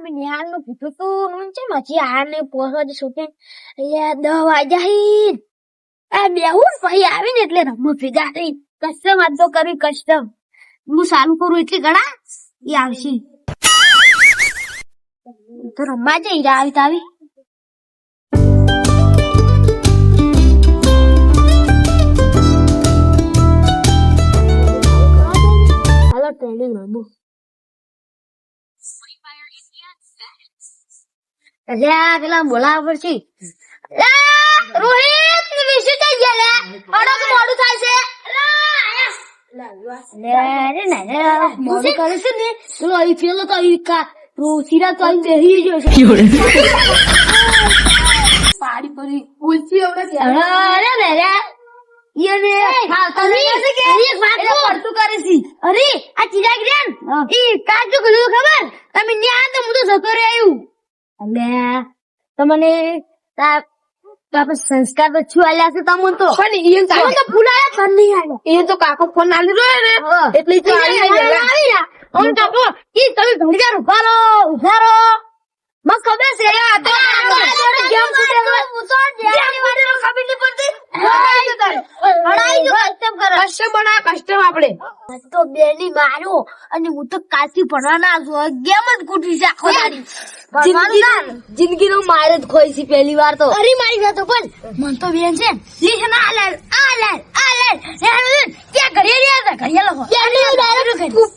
મેં નિહાલ નું કીધું તું છે મચી હાર ને પોસો જ સોટે અહીંયા 10 વાગ્યા આ બેહું પછી આવીને એટલે રમવું ભેગા થઈ કસ્ટમ આજ તો કરી કસ્ટમ હું સારું કરું એટલે ઘણા એ આવશે તો રમવા જઈ આવી તાવી હાલો ટ્રેનિંગ રમવું અલ્યા પેલા બોલાવા પડશે રોહિત વિશે થઈ ગયા લે મોડું થાય છે મોડું કરે છે ને પેલો અહીં પેલો તો સિરા તો અહીં બેસી ગયો છે પાડી પડી ઉલચી અરે આ ચિરાગ રેન ઈ કાજુ કીધું ખબર તમે ન્યા તો હું તો જતો રહ્યું અલ્યા તમને સંસ્કાર તો છું આલ્યા છે તમને તો પણ તો ફૂલાયા ફોન નહીં આવ્યો એ તો કાકો ફોન આલી રહ્યો ને એટલે તો આવી કાકો ઈ તમે ઘડિયાળ ઉભારો મને ખબર છે આ તો ગેમ ખબર નહીં પડતી કસ્ટમ આપણે તો બેની માર્યો અને હું તો કાચી ભણવાના ગેમ જ કૂટી છે આખો દાડી જિંદગી નો મારે જ ખોઈ છે પહેલી વાર તો અરે મારી વાત પણ મન તો બેન છે લીશન આ લે ત્યાં ઘડિયાળ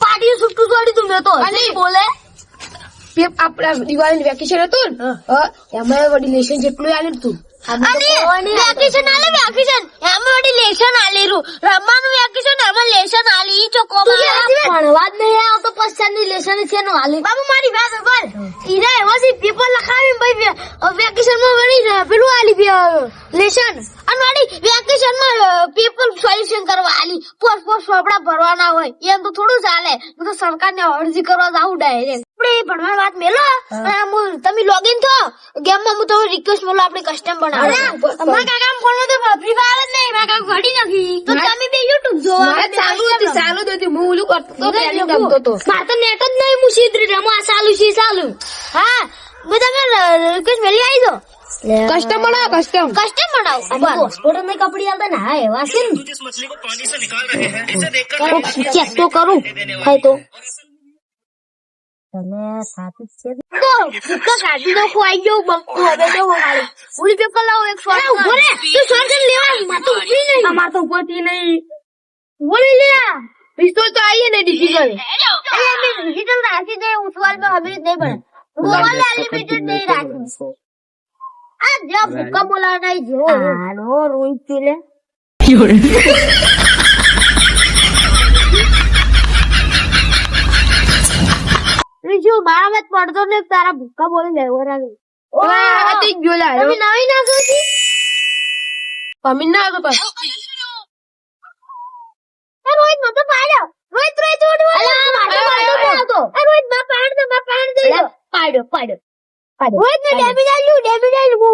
પાટી છૂટું છોડી તું મેં તો બોલે આપડા દિવાળી વેકેશન હતું ને એમાં વડી લેશન જેટલું આવેલું તું વેકેશન આલે વેકેશન એમાં વડી લેશન આલેરું રમવાનું વેકેશન એમાં લેશન આલી ચોકો ભણવા જ નહીં આવતો પછાડની લેશન છે નો આલી બાબુ મારી વાત બોલ ઈરા એવો છે પેપર લખાવી ભાઈ વેકેશન માં વળી પેલું આલી લેશન અને વડી વેકેશન માં પેપર સોલ્યુશન કરવા આલી પોસ્ટ ચોપડા ભરવાના હોય એમ તો થોડું ચાલે હું તો સરકારને અરજી કરવા જાઉં ડાયરેક્ટ આપણે ભણવા વાત મેલો તમે લોગિન થો ગેમ માં હું તમને રિક્વેસ્ટ મોકલો આપણે કસ્ટમ બનાવો અમારા કાકા ફોન માં તો ફ્રી ફાયર જ નહીં મારા કાકા ઘડી નથી તો તમે બે YouTube જો ચાલુ હતી હું ઓલું કરતો તો પેલી ગમતો તો માર તો નેટ જ નહીં હું સીધરી રમો આ ચાલુ હા હું તમે રિક્વેસ્ટ મેલી આવી દો કસ્ટમ બનાવો હોસ્પિટલ में कपड़ी आलता ना है वासिन जिस मछली को पानी से निकाल रहे हैं इसे देखकर चेक तो करूं है तो तने साथी से तो इसका गाड़ी तो खोई जो बंको है जो हमारी पूरी पेपर लाओ एक शॉट बोले तू शॉट लेवा मार तो ऊपर नहीं मार तो ऊपर नहीं बोले लिया पिस्तौल तो आई है ना डिजिटल अरे मैं डिजिटल राखी दे उस वाले में हमें नहीं पड़ा वो वाला अनलिमिटेड नहीं राखी આ જ્યાં ભૂકા બોલાવના જેવો હાલો રોઈ પીલે રીજુ મારા મત પડતો ને તારા ભૂકા બોલી લેવો રાગે ઓ આતી ગયોલા તમે નવી ના સોજી પમી ના તો બસ એ રોહિત મત પાડ્યો રોહિત ઉડ અલા મારો તો એ રોહિત માં પાડ દે પાડ્યો રોહિત ને ડેમેજ આલ્યું હું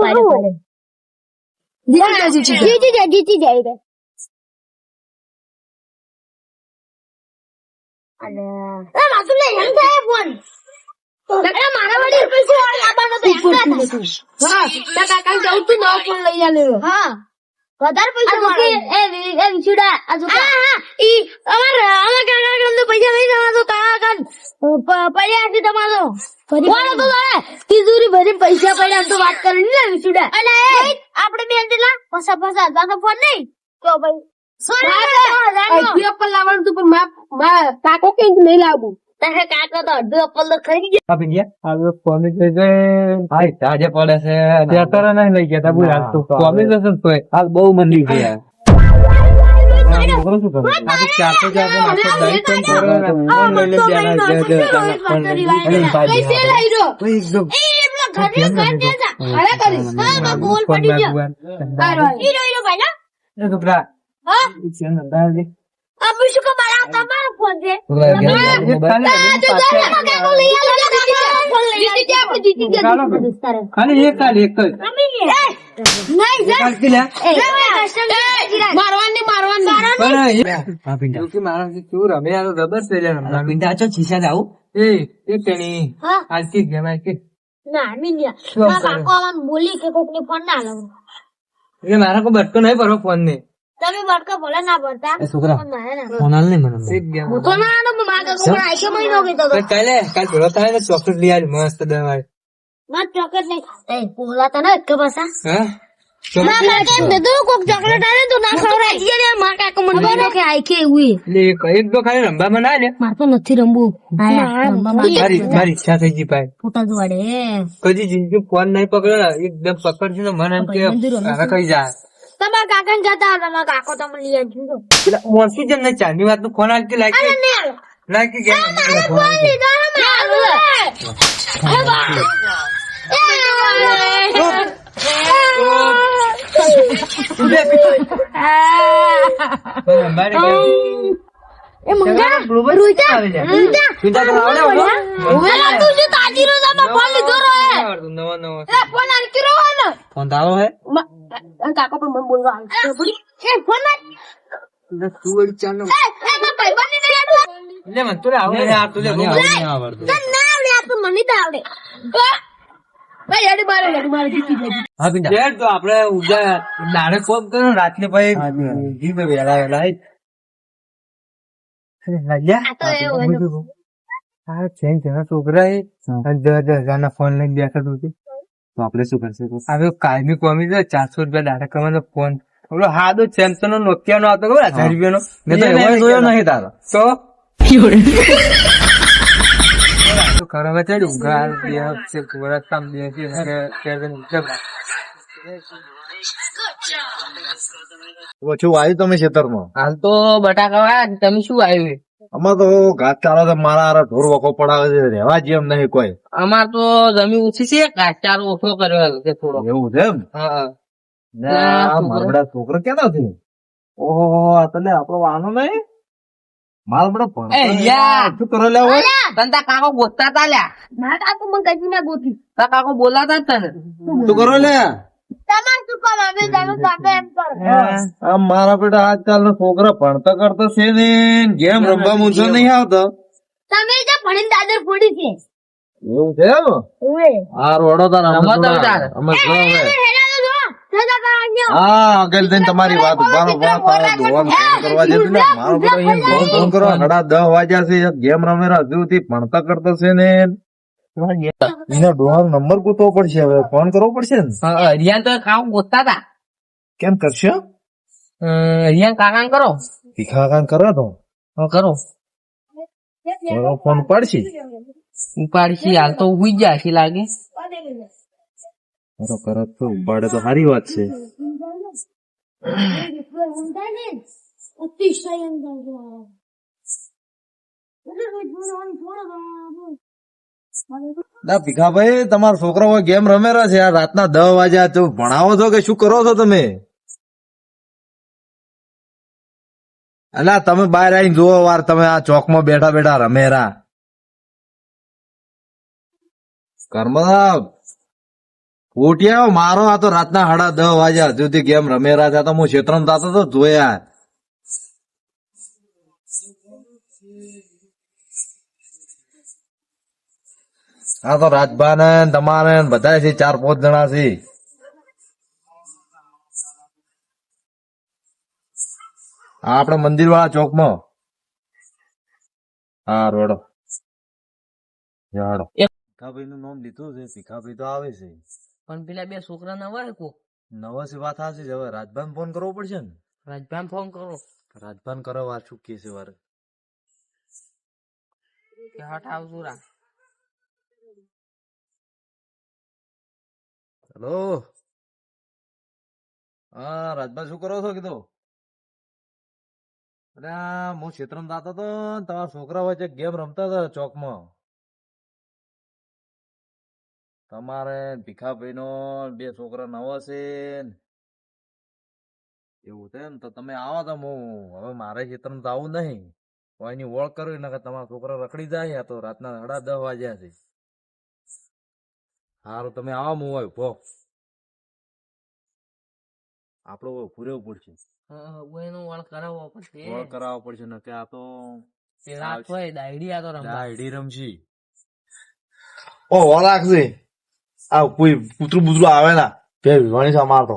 જીતી જાય અલે એ માસુ લે એમ થાય ફોન લગડા મારા વડી પૈસા આબાનો તો એમ હા કાકા જાઉં તું નવો ફોન લઈ આલે હા વધારે પૈસા મળે એ વિછુડા આ જો હા ઈ અમાર કાકા ગંદો પૈસા લઈ જવા તો કાકા પડ્યા છે તમારો કોણ તો તિજોરી ભરી પૈસા પડ્યા તો વાત કરવાની ને વિછુડા અને આપણે બે જેટલા પૈસા જાનો ફોન નહીં તો ભાઈ એપલ લાવવાનું તું પણ મા કાકો કે નહીં લાવું તારે કાકો તો અડધો એપલ તો ખાઈ ગયા આપી ગયા હવે ફોન ભાઈ તાજે પડે છે અત્યારે નહીં લઈ ગયા તા બોલ હાલ તું કોમ્બિનેશન તો હાલ બહુ મંદી છે યાર શું કરું આજે 400 દહીં પણ કરો ફોન લઈ લે ખાલી એક એ તેની હા આજથી ગેમ આવી ના મિન્યા શું ના કરે? કાકો આમ બોલી કે કોક ને ફોન ના લાવો એટલે મારા કોઈ બટકો નહીં ભરવો ફોન ને તમે બડકા ભલે ના ભરતા છોકરા પણ મારે ના ફોન હાલ નહીં મને હું તો ના આનો મારા કાકો પણ આઈસે મહિનો કીધો તો કાલે ભેળો થાય ને ચોકલેટ લઈ આવી મસ્ત દવા માર ચોકલેટ નહીં એ પોલા તને એક પાછા હા ના કાકા એમ કીધું કોક ચોકલેટ આવે તો ના ખવડાય જીએ ને મારા કાકો મને બોલો કે આઈ કે એવું એટલે એક તો ખાલી રમવામાં ના લે માર તો નથી રમવું મારી ઈચ્છા થઈ ગઈ ભાઈ ફોટા જોડે કદી જિંદગી ફોન નહીં પકડ્યો ને એકદમ પકડશું ને મને એમ કે હવે કઈ જાય તમારા કાકા ને જતા હતા તમારા કાકો તમને લઈ આવજો એટલે મોસી જેમ નહીં ચારની વાત નું ફોન આવતી લાગી લાગી ગયા ફોન તારો હે કાકો પણ મને બોલવા ફોન તું વળી ચાલ એટલે મને તો આવડે ને આ તુલે મને તો આવડે ભાઈ હેડી મારે જીતી જાય હા પિંડા શેર તો આપણે ઉજા દાડે ફોન કરો રાતને ભાઈ જીવે વેલા વેલા આ તો એવું હતું. હા છે જણા છોકરા એ 10,000 ના ફોન લઈને બેઠા તો આપણે શું કરશે હવે કાયમી કોમી છે 400 રૂપિયા દાડા કમાનો ફોન ઓલો હાદો સેમસંગ નો નોકિયા નો આવતો ખબર 1000 રૂપિયા નો મેં તો એવો જોયો નહીં તારો તો કરવા ચડ્યું ગાલ બે છે કોરા કામ બે છે ઓછું આવ્યું તમે ખેતરમાં હાલ તો બટાકા વાયા તમે શું આવ્યું અમાર તો ઘાસ ચાલો તો મારા હારા ઢોર વખો પડાવે છે રહેવા જેમ નહીં કોઈ અમાર તો જમીન ઓછી છે ઘાસચારો ઓછો કર્યો છે થોડો એવું છે એમ હા ને આ મારા છોકરો ક્યાં નથી ઓહો આ તો લે આપણો વાનો નહીં મારા બડા પણ એ યાર. શું કરો લે હોય તને તાર કાકો ગોતતા તા લ્યા મારા કાકો મને કદી ના ગોતી તાર કાકો બોલાતા જ તને શું કરો લે તમારે શું કામ આવે તમે કાકા એમ કરો આ મારા બેટા આજકાલ ના છોકરા ભણતા કરતા છે ને ગેમ રમવા મૂંઝો નહીં આવતો તમે જે ભણીને દાદર ફોડી છે એવું છે એમ ઓએ આ રોડો તાર રમવા તો વિચાર. અમે જો હવે હેડા તો જો સદા કાણ્યો હા આગળ જઈને તમારી વાત ઉભારો વાત તારા દોવાનું ફોન કરવા જતું ને મારો બેટો અહીંયા ફોન કરવા ઘણા 10 વાગ્યા છે ગેમ રમેરા હજુ સુધી ભણતા કરતો છે ને એના ડોહાનો નંબર ગોતવો પડશે હવે ફોન કરવો પડશે ને રિયાન તો કાકો ગોતતા તા કેમ કરશે રિયાન કાકા કરો ભીખા કામ કરો તો કરો ફોન પાડશે ઉપાડશી હાલ તો ઉઈ જાય છે લાગે કરો કરો તો ઉપાડે તો સારી વાત છે ના ભીખાભાઈ તમારા છોકરા હોય ગેમ રમેરા છે આ રાતના 10 વાગ્યા તો ભણાવો છો કે શું કરો છો તમે અલા તમે બહાર આવીને જુઓ વાર તમે આ ચોકમાં બેઠા બેઠા રમેરા કર્મદાવ ઉઠ્યા મારો આ તો રાતના 10:30 વાગ્યા હજુ સુધી ગેમ રમેરા છે તો હું ક્ષેત્રમાં થતો તો જોયા આ તો રાજભા ને તમારે ને બધા છે 4-5 જણા છે આ આપડે મંદિર વાળા ચોકમાં હા રોડો જાડો ભીખાભાઈ નું નામ લીધું છે ભીખાભાઈ તો આવે છે પણ પેલા બે છોકરા ના હોય કો નવા વાત થશે હવે રાજભાન ફોન કરવો પડશે ને રાજભાન ફોન કરો રાજભાન કરો વાર શું કે છે વાર કે હટ આવશું રા હેલો હા રાજભાન શું કરો છો કીધું અરે હું ક્ષેત્રમાં જાતો હતો ને તમારા છોકરા વચ્ચે ગેમ રમતા હતા ચોકમાં તમારે ભીખાભાઈ નો 2 છોકરા નવા છે ને. એવું છે ને તો તમે આવો તો હું હવે મારે ક્ષેત્રમાં જવું નહીં કોઈની ઓળખ કરવી ને તમારા છોકરા રખડી જાય તો રાતના 10:30 વાગ્યા છે સારું તમે આવો હું આવ્યો ભો આપડે પૂરેવું પડશે એનો વળ કરાવવો પડશે ઓળખ કરાવવો પડશે ને કે આ તો પેલા હોય દાયડી આ તો રમવા ડાયડી રમશી ઓ હો રાખશે આ કોઈ કૂતરું બુતરું આવે ના બે વિવાણી છે અમાર તો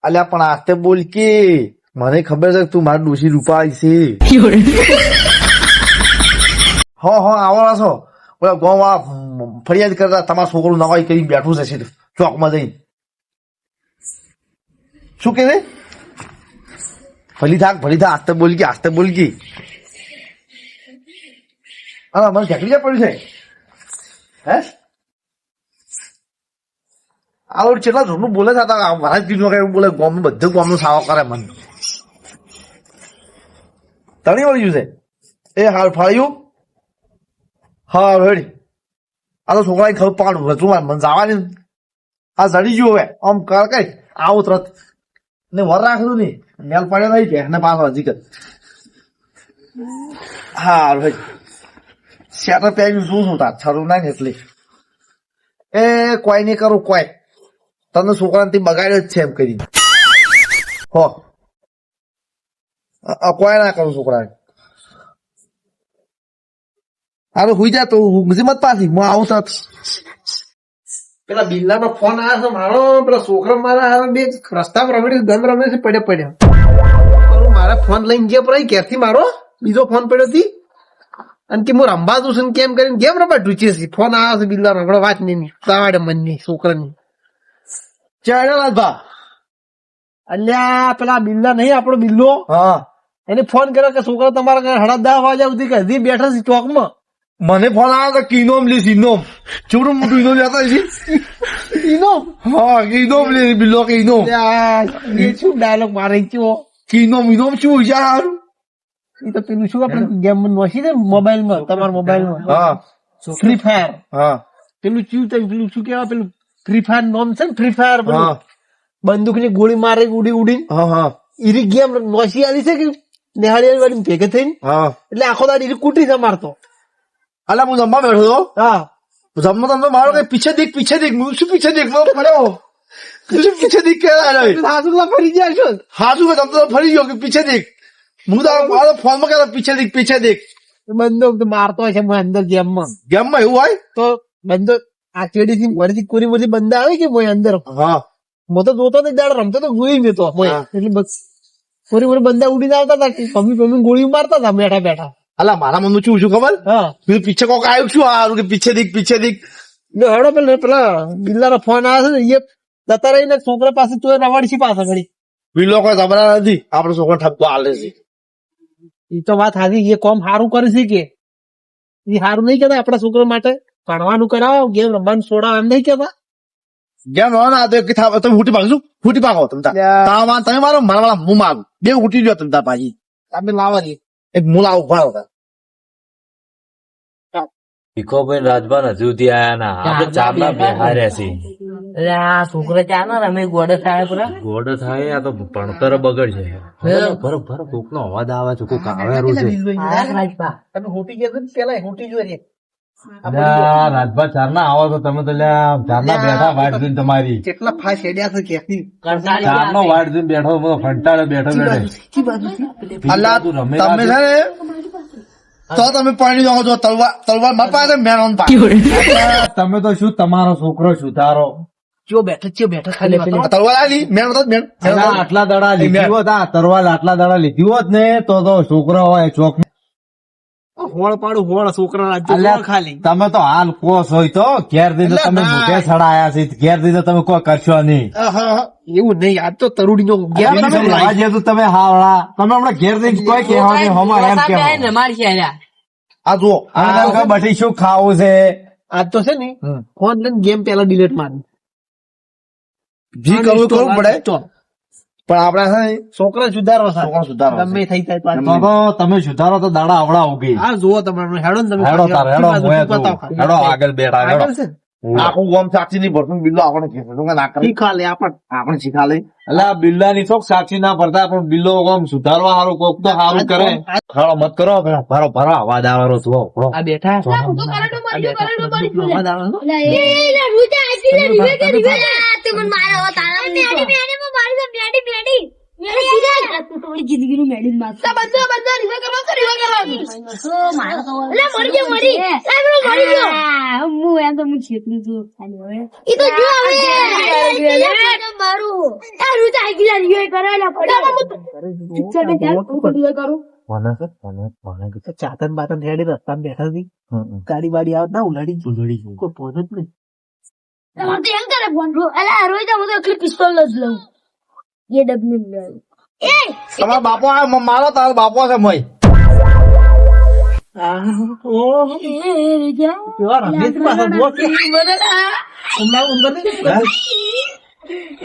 અલ્યા પણ આસ્તે બોલ કે મને ખબર છે કે તું મારી ડોશી રૂપાળી છે હો આવો છો ઓલા ગામ વાળા ફરિયાદ કરતા તમારું છોકરું નવાઈ કરી બેઠું છે સીધું ચોકમાં જઈને શું કે ભલી થા આસ્તે બોલ કે હા મને ઝઘડી જ પડ્યું છે હે આ કેટલા ધૂળનું બોલે છે મારા જ એવું બોલે ગામનું બધું ગામનું સાવા કરે મને તણી વળી ગયું છે એ હાલ ફાળ્યું હા રેડી આ તો છોકરા ખબર પાડું હતું મને જવાની આ જડી ગયું હવે આમ કર કઈ આવું તરત ને વર રાખતું નહીં મેલ પડ્યો નહીં કે ને પાછો હજી હા ભાઈ શેટર પહેર્યું શું તાર છરું ના ને એટલે એ કોઈ નહીં કરું કોઈ તને છોકરાને બગાડ્યો જ છે એમ કરીને હો કોઈ ના કરું છોકરાને હારું હુઈ જા તો ઊંઘજી મત પાછી હું આવું તરત પેલા બિલ્લા નો ફોન આવ્યો છે મારો પેલા છોકરા મારા બે રસ્તા પર રમે ગંદ રમે છે પડ્યા મારા ફોન લઈને જે પર ક્યારથી મારો બીજો ફોન પડ્યો હતી અને કે હું રમવા દઉં છું ને કેમ કરીને ગેમ રમવા ઢૂચે છે ફોન આવ્યો છે બિલ્લા નો હમણાં વાત નહીં તાવાડે મનની છોકરાની ચાલ્યા ભા અલ્યા પેલા બિલ્લા નહીં આપણો બિલ્લો હા એને ફોન કર્યો કે છોકરા તમારા ઘરે 10:30 વાગ્યા સુધી કે હજી બેઠા છે ચોકમાં મને ફોન આવ્યો તો કિનોમ લીસ ઇનોમ ચૂડું મોટું ઇનોમ લેતા છે ઇનોમ હા ઇનોમ લે બિલ્લો કે ઇનોમ એ શું ડાયલોગ મારે કયો કિનોમ ઇનોમ શું છે સારું એ તો પેલું શું આપણે ગેમ નોશી ને મોબાઈલમાં તમારા મોબાઈલમાં હા ફ્રી ફાયર હા પેલું પેલું શું કેવાય પેલું ફ્રી ફાયર નોમ છે ને ફ્રી ફાયર હા બંદૂક ની ગોળી મારે ઉડી હા ઈરી ગેમ નોશી આલી છે કે નેહાળી વાળી ભેગે થઈને હા એટલે આખો દાડી ઈરી કૂટી છે મારતો અલા હું જમવા બેઠો હતો હા જમવા તમને મારો કઈ પીછે દેખ હું શું પીછે દેખ પડ્યો શું પીછે દેખ કે સાસુલા ફરી ગયા છો હાજુ કે તમે તો ફરી ગયો કે પીછે દેખ હું તો મારો ફોન માં કહેતો પીછે દેખ બંદૂક તો મારતો હોય છે અંદર ગેમમાં ગેમમાં એવું હોય તો બંદૂક આ ચેડી થી વળતી કોરી મોરી બંદા આવે કે મોય અંદર હા હું તો જોતો ને દાડ રમતો તો જોઈ નતો મોય એટલે બસ કોરી મોરી બંદા ઉડીને આવતા હતા પમ્મી ગોળી મારતા હતા બેઠા બેઠા અલા મારા મનનું શું ખબર હા પેલું પીછે કોક આવ્યું શું હારું કે પીછે દેખ હેડો પેલા બિલ્લા નો ફોન આવે છે ને એ જતા રહીને છોકરા પાસે તો રવાડી છે પાછા ઘડી પેલો કોઈ જબરા નથી આપડે છોકરા ઠપકો હાલે છે એ તો વાત હાજી એ કોમ સારું કરે છે કે એ સારું નહીં કેતા આપડા છોકરા માટે ભણવાનું કરાવો ગેમ રમવાનું છોડાવો એમ નહીં કેતા ગેમ રમવા ના તો તમે ફૂટી પાકો તમે મારો મારા હું મારું બે ઉઠી ગયો તમે પાછી તમે લાવવાની એક હું લાવું ભાવ ભીખોભાઈ રાજભાન હજુ સુધી આયા ના આપડે ચારના બેહાર્યા છે આ છોકરા ચા ના રમે ગોડે થાય પૂરા ગોડ થાય આ તો ભણતર બગડ છે ભરો કોક નો અવાજ આવે છે કોક આવેરું છે તમે હોટી ગયા પેલા હોટી જોઈએ રાજભા ચાર ના આવો તો તમે તો ચાર ના બેઠા વાટ જોઈને તમારી કેટલા ફાસ હેડ્યા છે ક્યાંથી ચાર નો વાટ જોઈને બેઠો ફંટાળે બેઠો અલ્લા તમે છે ને તો તમે પાણી નાખો છો તલવાર માર પાસે મેણ તમે તો શું તમારો છોકરો સુધારો ચો બેઠો ખાલી તલવાર આલી મેણ તો મેણ આટલા દડા લીધી હોત આ તરવાલ આટલા દડા લીધી હોત ને તો છોકરો હોય ચોક હોળ પાડું હોળ છોકરા અલ્યા, ખાલી તમે તો હાલ કોસ હોય તો ઘેર દીધો તમે મોઢે સડાયા છે ઘેર દીધો તમે કોઈ કરશો નહીં એવું નહીં આજ તો તરુડી નો તમે લેવા જઈએ તો તમે હાવડા તમે હમણાં ઘેર દઈને કોઈ કહેવાની હમણાં એમ કહેવાનું. રમાડી છે અલ્યા. આ જુઓ અને તમે કહો બધી શું ખાવું છે આજ તો છે ને ફોન લઈને ગેમ પેલા ડિલીટ મારી જી કરવું પડે તો પણ આપડે છે ને છોકરા સુધારો છોકરા સુધારો છે. ગમે થઈ જાય તો તો તમે સુધારો તો દાડા આવડા ઉગી હા જુઓ તમે હેડો ને તમે હેડો તાર હેડો બાજુ મોયા બતાવો તું. હેડો આગળ બેઠા હેડો આગળ છે ને? આખું ગોમ સાક્ષી ની ભરતું બિલ્લો આપણે ખીસડું ના કરે શીખા લે આપણે શીખા લે એટલે આ બિલ્લાની શોખ સાક્ષી ના પડતા પણ બિલ્લો આમ સુધારવા સારું કોક તો સારું કરે ખાડો મત કરો ભરો ભરો અવાજ આવેલો તું આ બેઠા હું તો કરાટો મારી ગયો. અવાજ આવે છે? અલા, એ રૂજા આજી લે રીવે કે રીવે. આ તે મને મારા તારા મેડી મેડી માં મારી દે મેડી મેડી મેડી થોડી જિંદગીનું મેડિન માં બધા રિવાઇવ કરવા તો રિવાઇવ કરવાનું એટલે મરી ગયો મરી હું એમ તો હું છેતરું છું ઈ તો જો હવે મારું આ રૂ તો આગલા રિવાઇવ કરાવેલા પડે કરું ચાતન બાતન હેડે રસ્તામાં બેઠા હતી ગાડી બાડી આવત ના ઉલાડી કોઈ પહોંચ જ નહીં. તમારે તો એમ કરે ફોન અલા રોજ હું તો એકલી પિસ્તોલ જ લઉં એ ડબલ્યુ લઉં એ તમારા બાપો આવે મારો તારો બાપો છે મય કેવા રમેશ પાછા જુઓ કે ઉમરા ઉંદર ને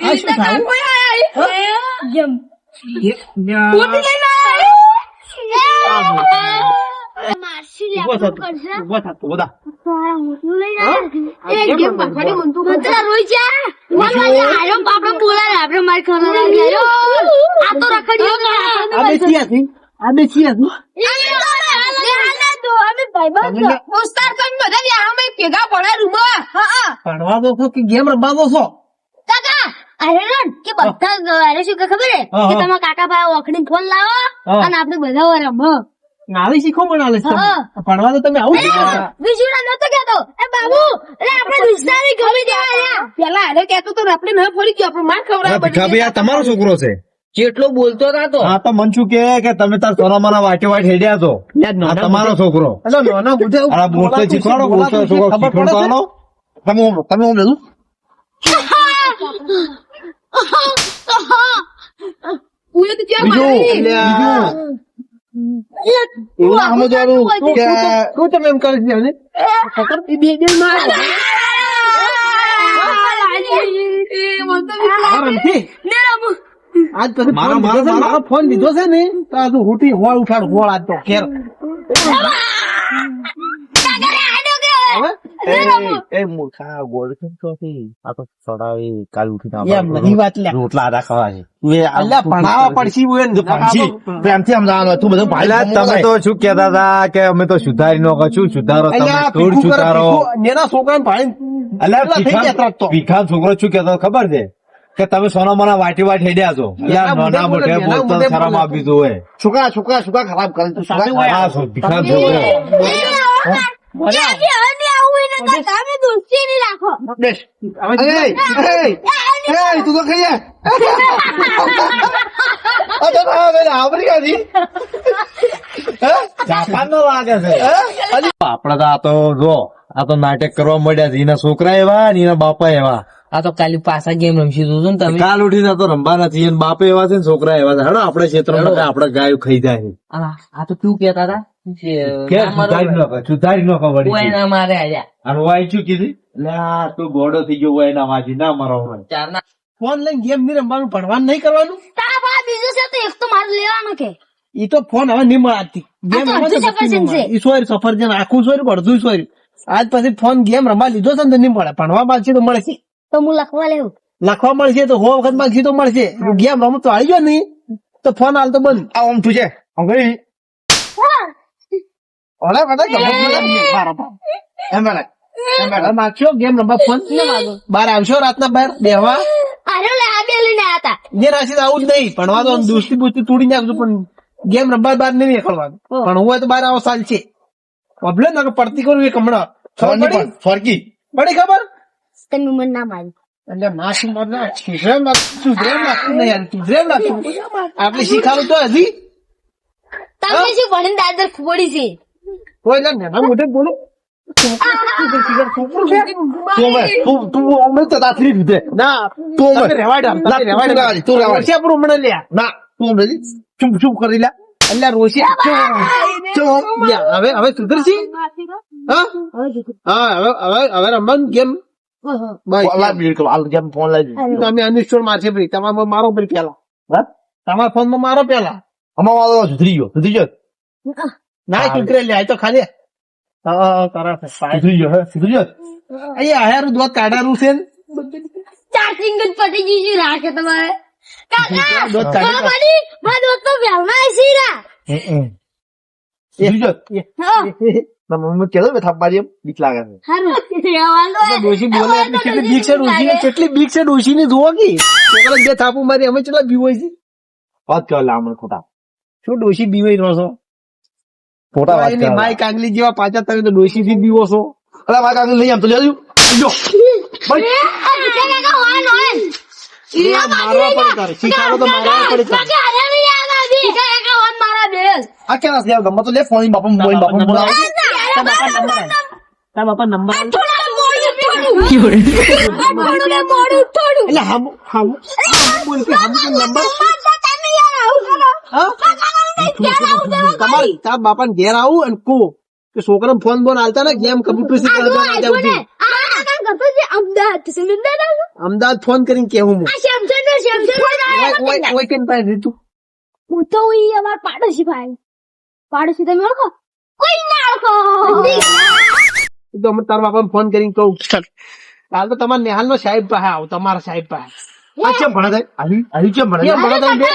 આ શું થાય? જમ એક ન્યા. ઉભો થા તું, ઉભો થા તું, બધા. આ બે છીએ હતી? આ બે છીએ હતી? ભણવા દો છો કે ગેમ રમવા દો છો? શું કે ખબર હે કે તમારા કાકા ભાઈ ઓખડી ફોન લાવો અને આપડે બધા રમો નાળી શીખો પણ આલે છે તમે. હા. ભણવા તો તમે આવું શીખો. વિજુડા નતો કેતો એ બાબુ એટલે આપણે વિસ્તારી ગમી દેવા પેલા આરે કેતો તો આપણે ન ફરી ગયો આપણે માર ખવડાવ તમારો છોકરો છે કેટલો બોલતો હતો હા તો મનસુખ કે તમે તાર સોનામાના વાટે વાટ હેડ્યા છો આ તમારો છોકરો અલા નાના બુઢે આ બોલતો શીખવાડો બોલતો છોકરો ખબર પડે છે? શીખવાડો તમે હું લીધું ઉએ તો ત્યાં બીજું એવું ના સમજવાનું કે શું તમે એમ કરી છે ને? બે માર આ રમતી? આજ પછી મારો, ફોન લીધો છે ને? મારો. મારો ફોન લીધો છે ને તો આ તું હુટી હોળ ઉઠાડ હોળ આજ તો ઘેર. હવે? એ મૂર્ખા ગોળ કેમ છો આ તો ચડાવી કાલ ઉઠીને એમ નહીં વાત લ્યા. રોટલા આડા ખાવા છે અલ્યા ભણાવવા પડશે એવું એને. પ્રેમથી સમજાવવાનું તું બધું તમે તો શું કેતા હતા કે અમે તો સુધારી નો શું સુધારો તમે અલ્યા થોડું ભીખું કરે, સુધારો ભીખું. નેના છોકરાને ભાળીને અલ્યા પેલા થઈ ગયા ત્રાસ તો. ભીખાન છોકરો શું કેતો ખબર છે કે તમે સોના મના વાટી વાટ હેડ્યા છો યાર નાના મોઢે બોલતો શરમ આપી દો હોય છોકરા ખરાબ કરે તું છોકરા. હા ભીખાન છોકરો તમે દોસ્તી નહીં રાખો બેસ. હવે તું તો ખાઈ જાપાન નો લાગે છે આપડે તો આ તો જો આ તો નાટક કરવા મળ્યા છે એના છોકરા એવા ને એના બાપા એવા આ તો કાલે પાછા ગેમ રમશી તું ને તમે કાલ ઉઠીને તો રમવા નથી એને બાપે એવા છે ને છોકરા એવા છે હેડો આપડે ક્ષેત્રમાં આપડે ગાયો ખાઈ જાય છે આ તો કેવું કેતા હતા કે સુધારી નો ખબર કોઈ ના મારે આયા અને વાય શું કીધી એટલે આ તું ગોડો થઈ ગયો હોય એના વાજી ના મારો હોય ચાર ના ફોન લઈને ગેમ નહીં રમવાનું, ભણવાનું નહીં કરવાનું. તારા પાસે બીજું છે તો એક તો મારે લેવાનો કે ઈ તો ફોન હવે નહીં મળે આજથી. ગેમ આ તો રમવા તો અડધું બધી નહીં સફરજન મળે. છે. ઈ સોરી સફરજન આખું સોરી અડધું સોરી. આજ પછી ફોન ગેમ રમવા લીધો છે ને તો નહીં મળે. ભણવા માંગશે તો મળશે, તો હું લખવા લેવું લખવા મળશે તો 100 વખત માંગશે તો મળશે. ગેમ રમો તો આવી ગયો નહીં તો ફોન હાલ તો બંધ. આ આમ તું છે આમ કરી ઓલે બધા બરાબર. હવે માગશો ગેમ રમવા ફોન બહાર આવશો રાતના બહાર બેહવા અરે લે આ બે લઈને આયા હતા જે રાશિ આવું જ નહીં. ભણવા તો દોસ્તી બોસ્તી તોડી નાખજો પણ ગેમ રમવા બહાર નહીં નીકળવાનું. પણ હું તો બહાર આવો સાલ છે અભલે ને પડતી કરું એક હમણાં ખબર પડી? ફરકી પડી ખબર? તમે મને ના મારી એટલે માસી મરના સુધરેમ લાગતું નહીં યાર, સુધરેમ લાગતું. આપણે શીખાડું તો હજી તમે શું ભણીને દાદર ફોડી છે કોઈ ના નાના મોઢે બોલો. ના તમે રેવાડ આમ, તમે રેવાડ આમ. રોશિયા પણ હમણાં લ્યા. ના તું હમણાં ચૂપ ચૂપ કરી લે એટલે રોશિયા લ્યા, હવે સુધરશી? હા હા હવે રમવાનું ગેમ બસ. ફોન લાવી તમે અનિશ્ચોર મારશે ભાઈ તમારે મારો ભાઈ પેલા તમારા ફોન માં મારો પેલા અમારો સુધરી ગયો ના સુધરે લે આ તો ખાલી સુધરી ગયો અહીંયા હારું દોત કાઢારું છે ને. ચાર્જિંગ જ પટી ગઈ છે રાખે તમારે કાકા દોત કાઢી મારી મારા દોસ્ત તો વેલમાં આવી હા મમ્મી કેતો થાપવાની એમ બીક લાગે છે હારું રેવાનો ડોશી બોલે એટલે કેટલી બીક છે ડોશી ને, કેટલી બીક છે ડોશી ની જોવો કે છોકરા બે થાપુ મારી અમે કેટલા બીવો છે. વાત કર લામણ ખોટા શું ડોશી બીવાઈ રહ્યો છો ખોટા વાત કર માય કાંગલી જેવા પાછા તમે તો ડોશી થી બીવો છો અરે મારા કાકા લઈ આમ તો લેજો મારવા પડે તારે શીખાડો તો મારવા પડે તારે આ ક્યાં નથી ગમે તો લે ફોન બાપા મોબાઈલ બાપા બોલાવો તારા બાપા નંબર થોડું એટલે હમ બોલ કે હમ કે નંબર તમારે તારા બાપા ને ઘેર આવું અને કહું કે છોકરા ફોન બોન હાલતા ને ગેમ કમ્પ્યુટર અમદાવાદ ફોન કરીને કેવું હું ઓય કેમ પાસે રીતું હું તો અમાર પાડોશી ભાઈ પાડોશી તમે ઓળખો કોઈ ના ઓળખો તો અમે તારા બાપા ફોન કરીને કહું હાલ તો તમારા નેહાલ નો સાહેબ પાસે આવો તમારા સાહેબ પાસે આ કેમ ભણે થાય આવી કેમ ભણે કેમ ભણો તમે બે?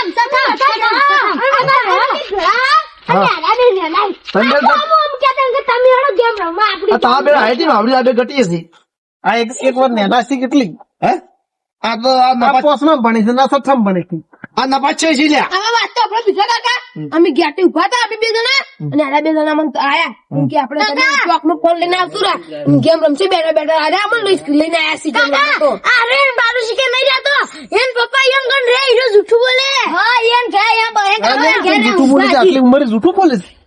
આ તારા બે હાઈટી માં આવડી આ બે ઘટી હશે આ એક વાર નેનાસી કેટલી હે આ તો આ આ નપાસ પોસમાં ભણે છે ના સઠમ ભણે છે આ નપાસ છે લ્યા હવે વાત તો આપણે બીજા કાકા અમે ગેટે ઉભા હતા અમે બે જણા અને આડા બે જણા મને આયા એમ કે આપણે ચોક નો ફોન લઈને આવતું રા ગેમ રમશે બેઠા બેઠા અરે અમને લઈને આયા સી ગેમ રમતો અરે બારું શીખે નહીં જાતો એન પપ્પા એમ ગન રે હીરો જૂઠું બોલે હા એન કે એમ બહે જૂઠું બોલે છે આટલી ઉંમરે જૂઠું બોલે છે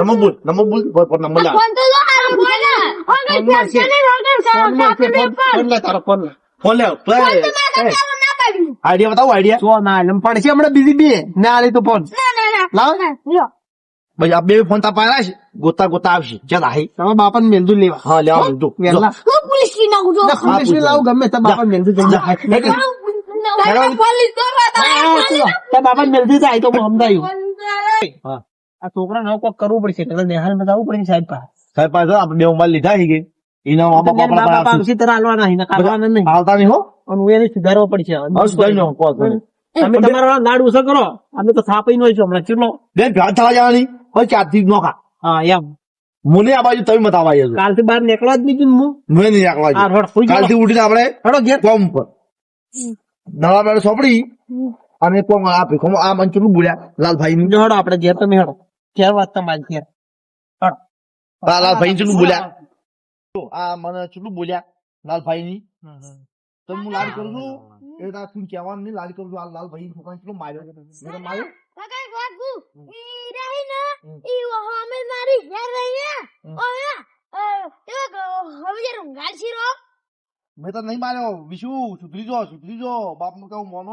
નંબર બોલ નંબર લા ફોન લે આઈડિયા બતાવો આઈડિયા પણ છે હમણાં બીજી બે ના આલી તો ફોન લાવ ભાઈ આ બે ફોન તા પાયા છે ગોતા ગોતા આવશે ચાલ આહી તમારા બાપા ને મેલદું લેવા હા લેવા જો વેલા પોલીસ ની નાખું જો પોલીસ ને લાવ ગમે તારા બાપા ને મેલદું જઈ પોલીસ તારા બાપા ને મેલદું જાય તો હું સમજાયું આ છોકરા નવ કોક કરવું પડશે એટલે નેહાલ માં જવું પડશે સાહેબ પાસે સાહેબ પાસે આપણે બે મોબાઈલ લીધા છે કે એના મા બાપ બાપા આપણા આવશે તારા હાલવાના નહીં કાઢવાના નહીં આવતા નહીં હો અને હું એને સુધારવો પડશે હવે સુધારી નો કોલ કરે તમે તમારા લાડ ઓછો કરો અમે તો થાપઈ નો છું હમણાં ચેટલો બે ભેળ થવા જવાની હવે ચારથી નોખા હા એમ મને આ બાજુ તમે મત આવા જજો કાલથી બહાર નીકળવા જ નહીં હું મેં નહીં રાખવા હા, રોડ સુઈ જાઓ. કાલથી ઉઠીને આપણે હેડો ઘેર કોમ પર નવા બેડ સોંપડી અને કોમ આ ભીખો આ મંચુલું બોલ્યા લાલભાઈ નું હેડો આપણે ઘેર તમે હેડો ઘેર વાત તમારી ઘેર હેડો આ લાલભાઈ ચુલું બોલ્યા તો આ મને ચુલું બોલ્યા લાલભાઈ ની તો હું લાડ કરું છું એ તાર તું કહેવાનું નહીં લાડ કરું છું આ લાલભાઈ છોકરા ચુલું માર્યો મેં માર્યો કાકા એક વાત કહું ઈ રહી ને ઈ અમે મારી ઘેર રહી ને ઓયા હવે જે રંગાલ છીરો મેં તો નહીં માર્યો વિશુ સુધરી જો બાપ નું કહું મોનો